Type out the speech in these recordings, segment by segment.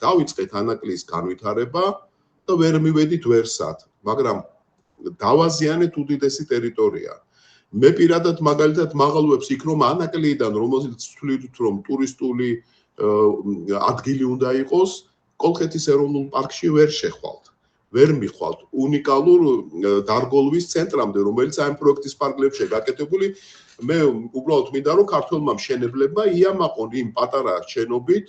დავიწყეთ ანაკლის განვითარება და ვერ მივედით ვერსად, მაგრამ დავაზიანეთ უდიდესი ტერიტორია. მე პირადად მაგალითად მაღალვებს იქ რომ ანაკლიდან რომელზეც ვთვლით რომ ტურისტული ადგილი უნდა იყოს, კოლხეთის ეროვნულ პარკში ვერ შეხვალთ. ვერ მიხვალთ უნიკალურ დარგოლვის ცენტრამდე, რომელიც ამ პროექტის ფარგლებშია გაკეთებული. მე უბრალოდ მინდა რომ ქართველმა მშენებლებმა იამაყონ იმ პატარა შენობით,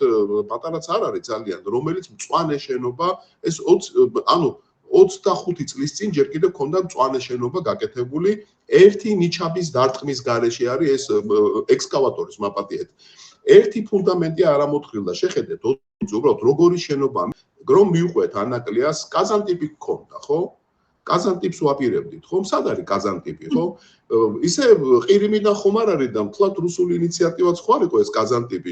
პატარაც არ არის ძალიან, რომელიც მწვანე შენობა, ეს 25 წლის წინ ჯერ კიდევ ქონდა მწვანე შენობა გაკეთებული, ერთი ნიჩაბის დარტყმის გარეშე არის ეს ექსკავატორის მაპატიეთ. ერთი ფუნდამენტი არ ამოთხილდა, შეხედეთ, უბრალოდ როგორი შენობა, რომ მივყვეთ ანაკლიას, კაზანტიპი გქონდა, ხო? კაზანტიპს ვაპირებდით, ხო? სად არის კაზანტიპი, ხო? ისე ყირიმიდან ხომ არ არის და მთლად რუსული ინიციატივაც ხო არ იყო ეს კაზანტიპი.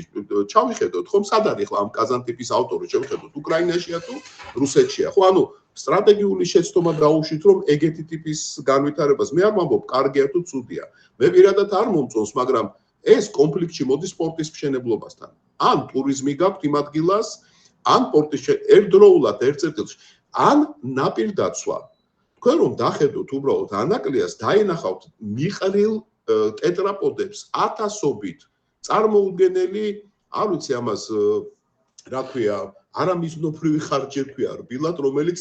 ჩავიხედოთ, ხო? სად არის ხლა ამ კაზანტიპის ავტორი, შევხედოთ, უკრაინაშია თუ რუსეთშია, ხო? ანუ სტრატეგიული შეცდომა დაუშვით, რომ ეგეთი ტიპის განვითარებას მე არ ვამბობ, კარგია თუ ცუდია. მე პირადად არ მომწონს, მაგრამ ეს კონფლიქტში მოდის სპორტის მშენებლობასთან. ან ტურიზმი გაქვთ იმ ადგილას, ან პორტის ერთდროულად ერთ-ერთში, ან ნაპირდაცვა. თქვენ რომ დახედოთ უბრალოდ ანაკლიას, დაინახავთ მიყრილ ტეტრაპოდებს ათასობით წარმოუდგენელი, არ ვიცი ამას რა ქვია, არამიზნობრივი ხარჯი ქვია რბილად, რომელიც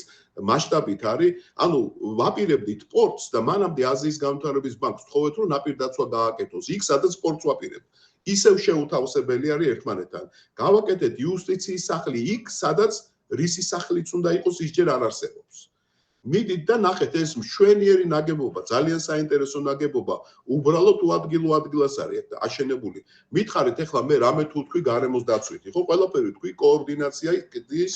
მასშტაბით არის, ანუ ვაპირებდით პორტს და მანამდე აზიის განვითარების ბანკს ვთხოვეთ, რომ ნაპირდაცვა გააკეთოს იქ, სადაც პორტს ვაპირებთ. ისევ შეუთავსებელი არის ერთმანეთთან. გავაკეთეთ იუსტიციის სახლი იქ, სადაც რისის სახლიც უნდა იყოს, ის ჯერ არ არსებობს. მიდით და ნახეთ ეს მშვენიერი ნაგებობა, ძალიან საინტერესო ნაგებობა, უბრალოდ უადგილო ადგილას არის აშენებული. მითხარით ახლა მე რამე თუ თქვი გარემოს დაცვითი, ხო, ყველაფერი თქვი კოორდინაციის,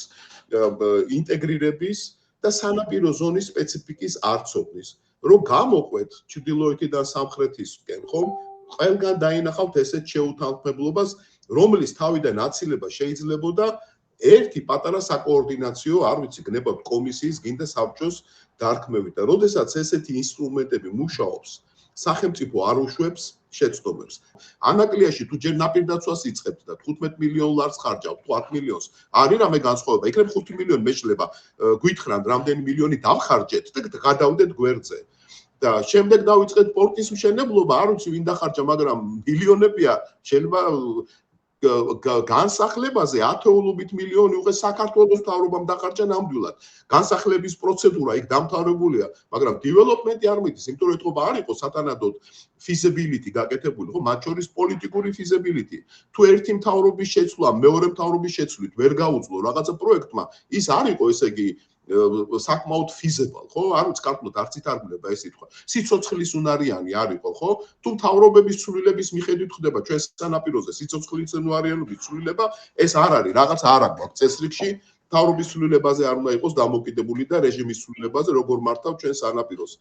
ინტეგრირების და სანაპირო ზონის სპეციფიკის არცოდნის. რომ გამოყვეთ ჩრდილოეთიდან სამხრეთისკენ, ხო? ყველგან დაინახავთ ესეთ შეუთანხმებლობას, რომლის თავიდან აცილება შეიძლებოდა ერთი პატარა საკოორდინაციო, არ ვიცი, გნებავთ კომისიის, გინდა საბჭოს დარქმევით და როდესაც ესეთი ინსტრუმენტები მუშაობს, სახელმწიფო არ უშვებს შეცდომებს. ანაკლიაში თუ ჯერ ნაპირდაცვას იწყებთ და 15 მილიონ ლარს ხარჯავთ, თუ 10 მილიონს, არის რამე განსხვავება, იქნებ 5 მილიონი მეშლება, გვითხრან რამდენი მილიონი დავხარჯეთ და გადავდეთ გვერდზე. და შემდეგ დავიწყეთ პორტის მშენებლობა, არ ვიცი ვინ დახარჯა, მაგრამ მილიონებია, შეიძლება განსახლებაზე ათეულობით მილიონი უკვე საქართველოს მთავრობამ დახარჯა ნამდვილად. განსახლების პროცედურა იქ დამთავრებულია, მაგრამ დეველოპმენტი არ მიდის, იმიტომ რომ ეთქობა არ იყო სათანადოდ feasibility გაკეთებული, ხო, მათ შორის პოლიტიკური feasibility. თუ ერთი მთავრობის შეცვლა, მეორე მთავრობის შეცვლით ვერ გაუძლო რაღაცა პროექტმა, ის არ იყო ესე იგი საკმაოდ feasible, ხო? არ ვიცი კარტულად არც ითარგმნება ეს სიტყვა. სიცოცხლის უნარიანი არ იყო, ხო? თუ მთავრობების ცვლილების მიხედვით ხდება ჩვენ სანაპიროზე სიცოცხლის უნარიანობის ცვლილება, ეს არ არის, რაღაც არ აქვს წესრიგში, მთავრობის ცვლილებაზე არ უნდა იყოს დამოკიდებული და რეჟიმის ცვლილებაზე, როგორ მართავ ჩვენ სანაპიროს.